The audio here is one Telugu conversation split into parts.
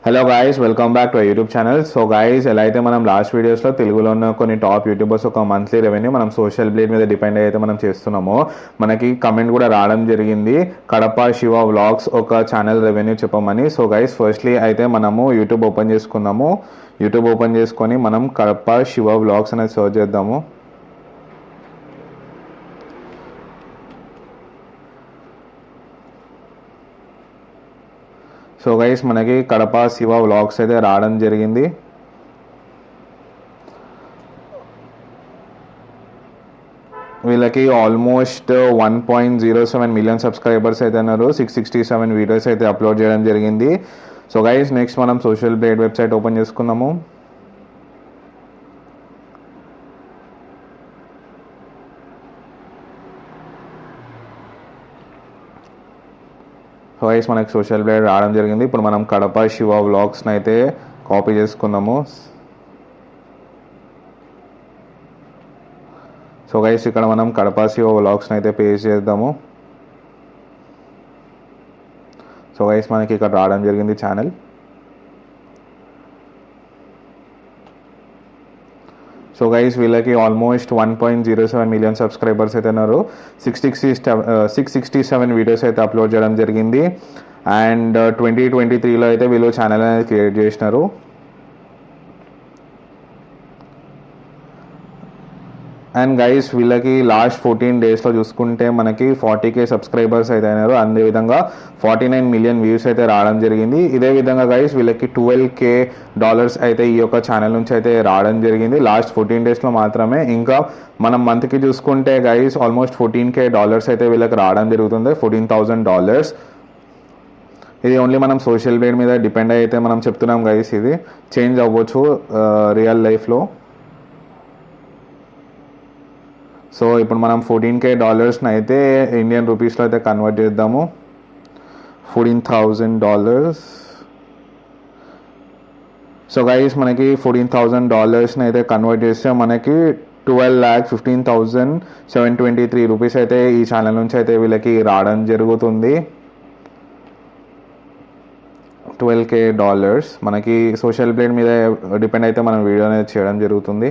Hello guys, welcome back to YouTube channel. So guys, ఎలా అయితే మనం లాస్ట్ వీడియోస్లో తెలుగులో ఉన్న కొన్ని టాప్ యూట్యూబర్స్ ఒక మంత్లీ రెవెన్యూ మనం సోషల్ బ్లేడ్ మీద డిపెండ్ అయితే మనం చేస్తున్నామో మనకి కమెంట్ కూడా రావడం జరిగింది, కడప శివ వ్లాగ్స్ ఒక ఛానల్ రెవెన్యూ చెప్పమని. సో గైస్, ఫస్ట్లీ అయితే మనము యూట్యూబ్ ఓపెన్ చేసుకుందాము. యూట్యూబ్ ఓపెన్ చేసుకొని మనం కడప శివ వ్లాగ్స్ అనేది సర్చ్ చేద్దాము. సో గైస్, మనకి కడప శివ వ్లాగ్స్ అయితే రావడం జరిగింది. వీళ్ళకి ఆల్మోస్ట్ 1.07 మిలియన్ సబ్స్క్రైబర్స్ అయితే ఉన్నారు. 667 వీడియోస్ అయితే అప్లోడ్ చేయడం జరిగింది. సో గైస్, నెక్స్ట్ మనం సోషల్ బ్లేడ్ వెబ్సైట్ ఓపెన్ చేసుకుందాము. సో గైస్, మనకి సోషల్ బ్లేడ్ రావడం జరిగింది. ఇప్పుడు మనం కడప శివ వ్లాగ్స్ని అయితే కాపీ చేసుకుందాము. సో గైస్, ఇక్కడ మనం కడప శివ వ్లాగ్స్ని అయితే పేస్ట్ చేద్దాము. సో గైస్, మనకి ఇక్కడ రావడం జరిగింది ఛానల్. సో గైస్, వీళ్ళకి ఆల్మోస్ట్ 1.07 మిలియన్ సబ్స్క్రైబర్స్ అయితే ఉన్నారు. 667 వీడియోస్ అయితే అప్లోడ్ చేయడం జరిగింది. అండ్ 2023లో అయితే వీళ్ళు ఛానల్ అనేది క్రియేట్ చేసినారు. అండ్ గైస్, వీళ్ళకి లాస్ట్ 14 డేస్లో చూసుకుంటే మనకి 40K సబ్స్క్రైబర్స్ అయితే అయినారు. అదేవిధంగా 49 మిలియన్ వ్యూస్ అయితే రావడం జరిగింది. ఇదే విధంగా గైస్, వీళ్ళకి $12K అయితే ఈ యొక్క ఛానల్ నుంచి అయితే రావడం జరిగింది లాస్ట్ 14 డేస్లో మాత్రమే. ఇంకా మనం మంత్కి చూసుకుంటే గైస్, ఆల్మోస్ట్ $14K అయితే వీళ్ళకి రావడం జరుగుతుంది, $14,000. ఇది ఓన్లీ మనం సోషల్ బ్లేడ్ మీద డిపెండ్ అయితే మనం చెప్తున్నాం గైస్. ఇది చేంజ్ అవ్వచ్చు రియల్ లైఫ్లో. సో ఇప్పుడు మనం $14K అయితే ఇండియన్ రూపీస్లో అయితే కన్వర్ట్ చేద్దాము. $14,000. సో గైస్, మనకి $14,000 అయితే కన్వర్ట్ చేస్తే మనకి 12,15,723 రూపీస్ అయితే ఈ ఛానల్ నుంచి అయితే వీళ్ళకి రావడం జరుగుతుంది. $12K మనకి సోషల్ బ్లేడ్ మీద డిపెండ్ అయితే మనం వీడియో అనేది చేయడం జరుగుతుంది.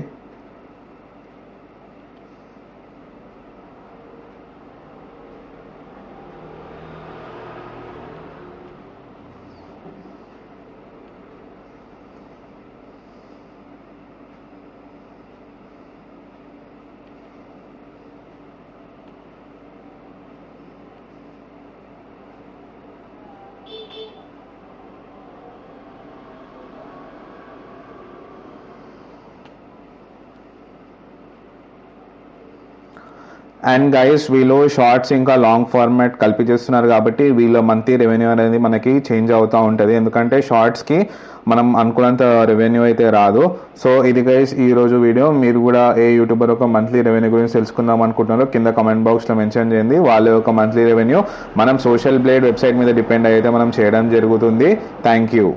అండ్ గైస్, వీళ్ళు షార్ట్స్ ఇంకా లాంగ్ ఫార్మాట్ కలిపి చేస్తున్నారు కాబట్టి వీళ్ళ మంత్లీ రెవెన్యూ అనేది మనకి చేంజ్ అవుతూ ఉంటుంది. ఎందుకంటే షార్ట్స్కి మనం అనుకున్నంత రెవెన్యూ అయితే రాదు. సో ఇది గైస్ ఈరోజు వీడియో. మీరు కూడా ఏ యూట్యూబర్ ఒక మంత్లీ రెవెన్యూ గురించి తెలుసుకుందాం అనుకుంటున్నారో కింద కామెంట్ బాక్స్లో మెన్షన్ చేయండి. వాళ్ళ యొక్క మంత్లీ రెవెన్యూ మనం సోషల్ బ్లేడ్ వెబ్సైట్ మీద డిపెండ్ అయితే మనం చేయడం జరుగుతుంది. Thank you.